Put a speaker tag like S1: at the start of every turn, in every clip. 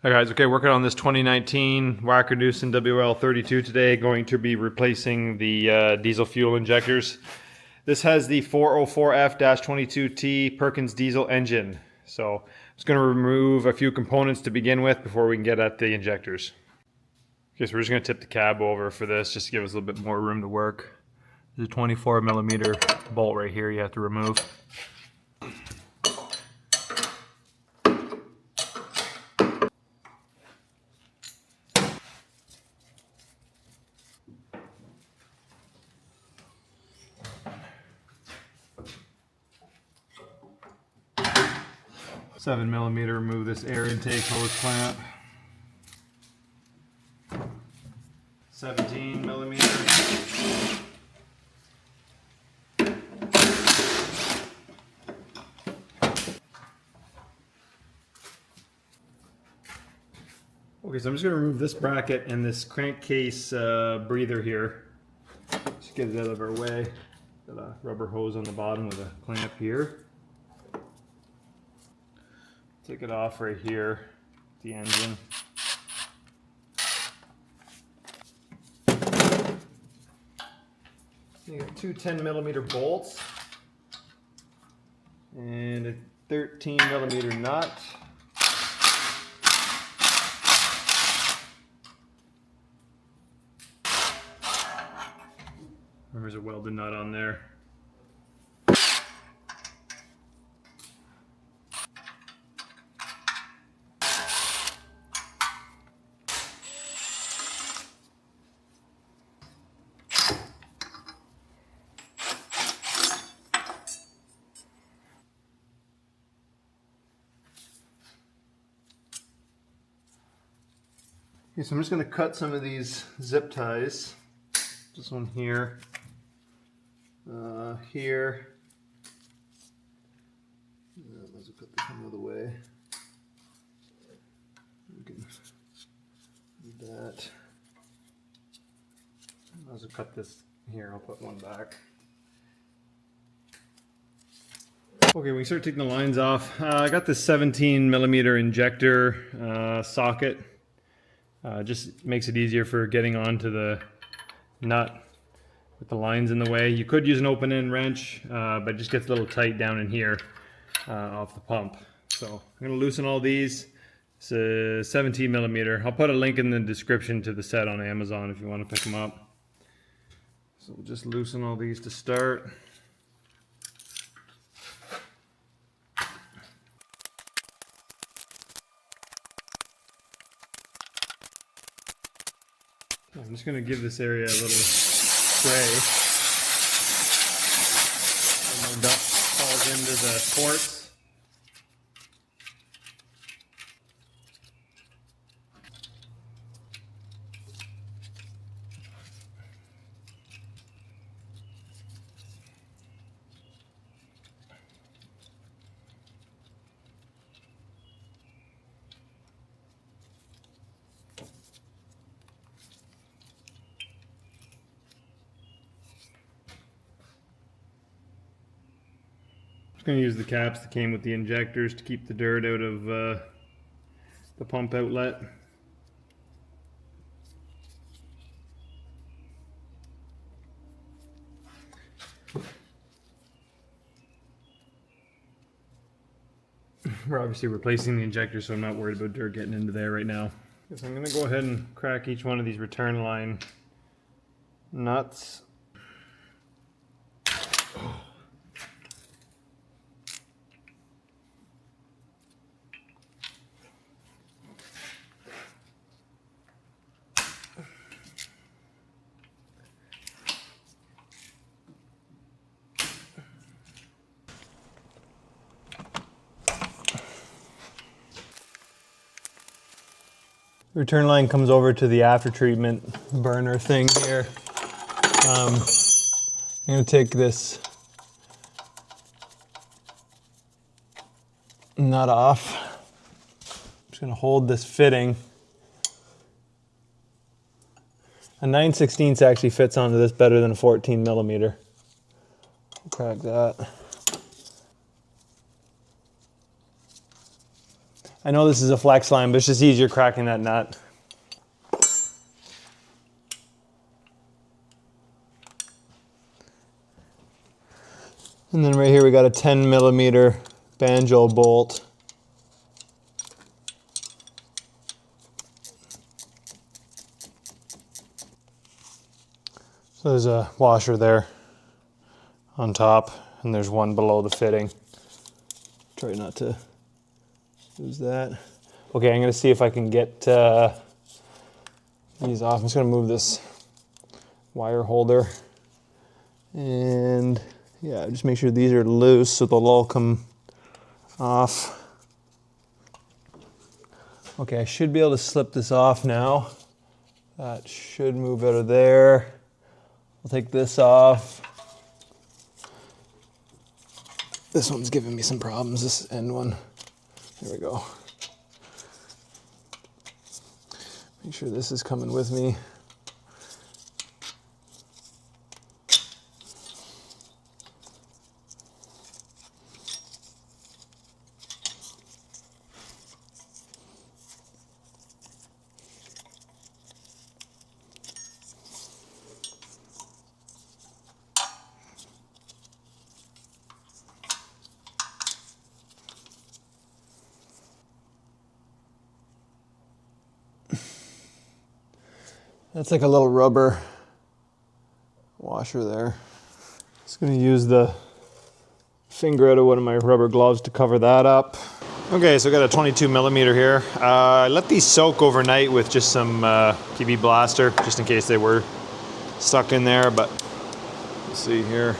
S1: Hi guys, okay, working on this 2019 Wackernusen WL32 today. Going to be replacing the diesel fuel injectors. This has the 404F-22T Perkins diesel engine. So I'm just going to remove a few components to begin with before we can get at the injectors. Okay, so we're just going to tip the cab over for this just to give us a little bit more room to work. There's a 24mm bolt right here you have to remove. Seven millimeter, remove this air intake hose clamp. 17mm. Okay, so I'm just going to remove this bracket and this crankcase breather here. Just get it out of our way. Got a rubber hose on the bottom with a clamp here. Take it off right here, the engine. You got two 10mm bolts and a 13mm nut. There's a welded nut on there. Okay, so I'm just going to cut some of these zip ties. This one here, here. Let's put this one out of the way. We can do that. I'll just cut this here. I'll put one back. Okay, we start taking the lines off. I got this 17mm injector socket. Just makes it easier for getting onto the nut with the lines in the way. You could use an open end wrench, but it just gets a little tight down in here off the pump. So I'm going to loosen all these. It's a 17mm. I'll put a link in the description to the set on Amazon if you want to pick them up. So we'll just loosen all these to start. I'm just going to give this area a little spray. So no dust falls into the ports. Going to use the caps that came with the injectors to keep the dirt out of the pump outlet. We're obviously replacing the injector, so I'm not worried about dirt getting into there right now. So I'm going to go ahead and crack each one of these return line nuts. Return line comes over to the after treatment burner thing here. I'm going to take this nut off. I'm just going to hold this fitting. A 9/16 actually fits onto this better than a 14mm. Crack that. I know this is a flex line, but it's just easier cracking that nut. And then right here we got a 10 millimeter banjo bolt. So there's a washer there on top, and there's one below the fitting. Try not to lose that. Okay, I'm gonna see if I can get these off. I'm just gonna move this wire holder, and yeah, just make sure these are loose so they'll all come off. Okay, I should be able to slip this off now. That should move out of there. I'll take this off. This one's giving me some problems, this end one. There we go. Make sure this is coming with me. That's like a little rubber washer there. Just gonna use the finger out of one of my rubber gloves to cover that up. Okay, so I got a 22 millimeter here. I let these soak overnight with just some PB Blaster, just in case they were stuck in there, but let's see here.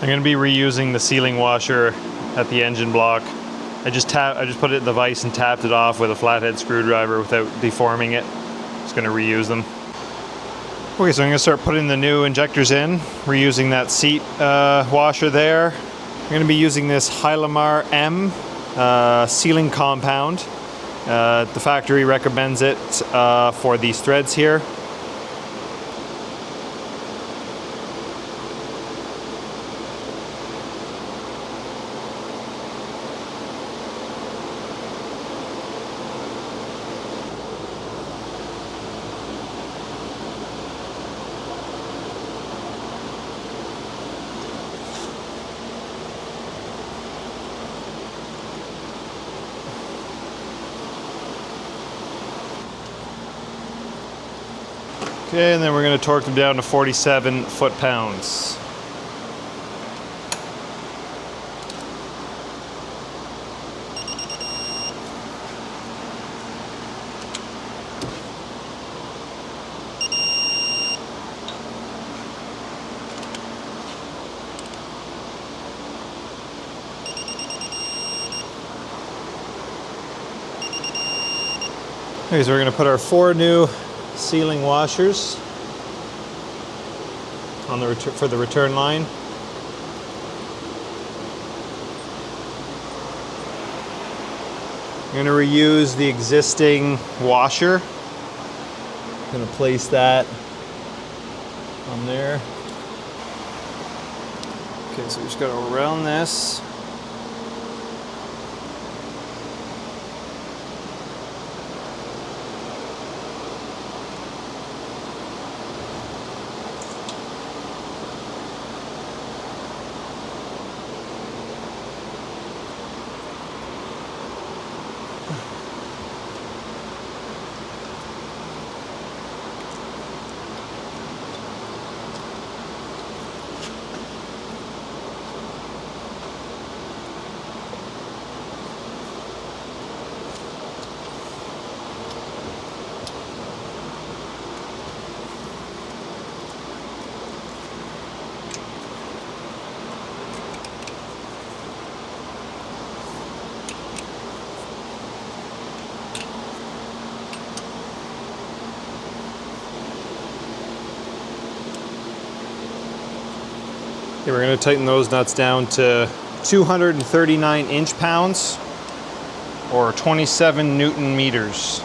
S1: I'm going to be reusing the sealing washer at the engine block. I just put it in the vise and tapped it off with a flathead screwdriver without deforming it. Just going to reuse them. Okay, so I'm going to start putting the new injectors in, reusing that seat washer there. I'm going to be using this Hylamar M sealing compound. The factory recommends it for these threads here. Okay, and then we're going to torque them down to 47 foot-pounds. Okay, so we're going to put our 4 new sealing washers on the for the return line. I'm going to reuse the existing washer. I'm going to place that on there. Okay, so we just got to round this. Okay, we're going to tighten those nuts down to 239 inch-pounds or 27 Newton meters.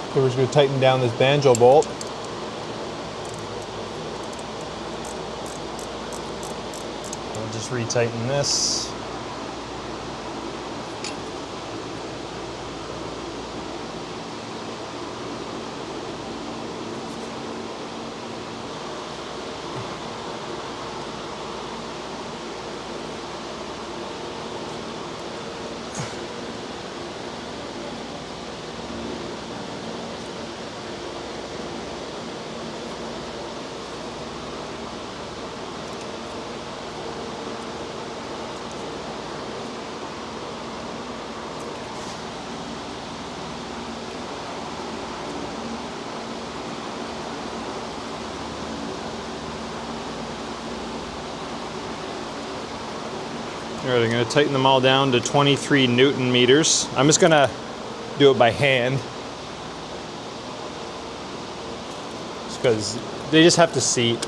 S1: Okay, we're just going to tighten down this banjo bolt. We'll just retighten this. All right, I'm going to tighten them all down to 23 Newton meters. I'm just going to do it by hand, just because they just have to seat.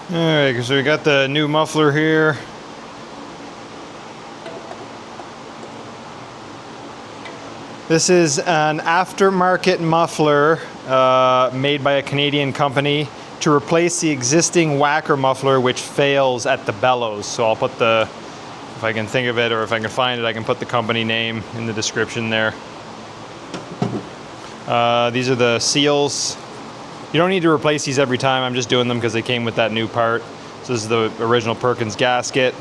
S1: Alright, so we got the new muffler here. This is an aftermarket muffler made by a Canadian company to replace the existing whacker muffler which fails at the bellows. So I'll put the, if I can think of it or if I can find it, I can put the company name in the description there. These are the seals. You don't need to replace these every time. I'm just doing them because they came with that new part. So this is the original Perkins gasket.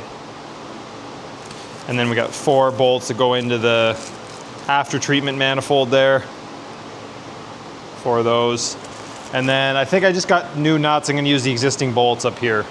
S1: And then we got 4 bolts that go into the after treatment manifold there. 4 of those. And then I think I just got new nuts. I'm going to use the existing bolts up here.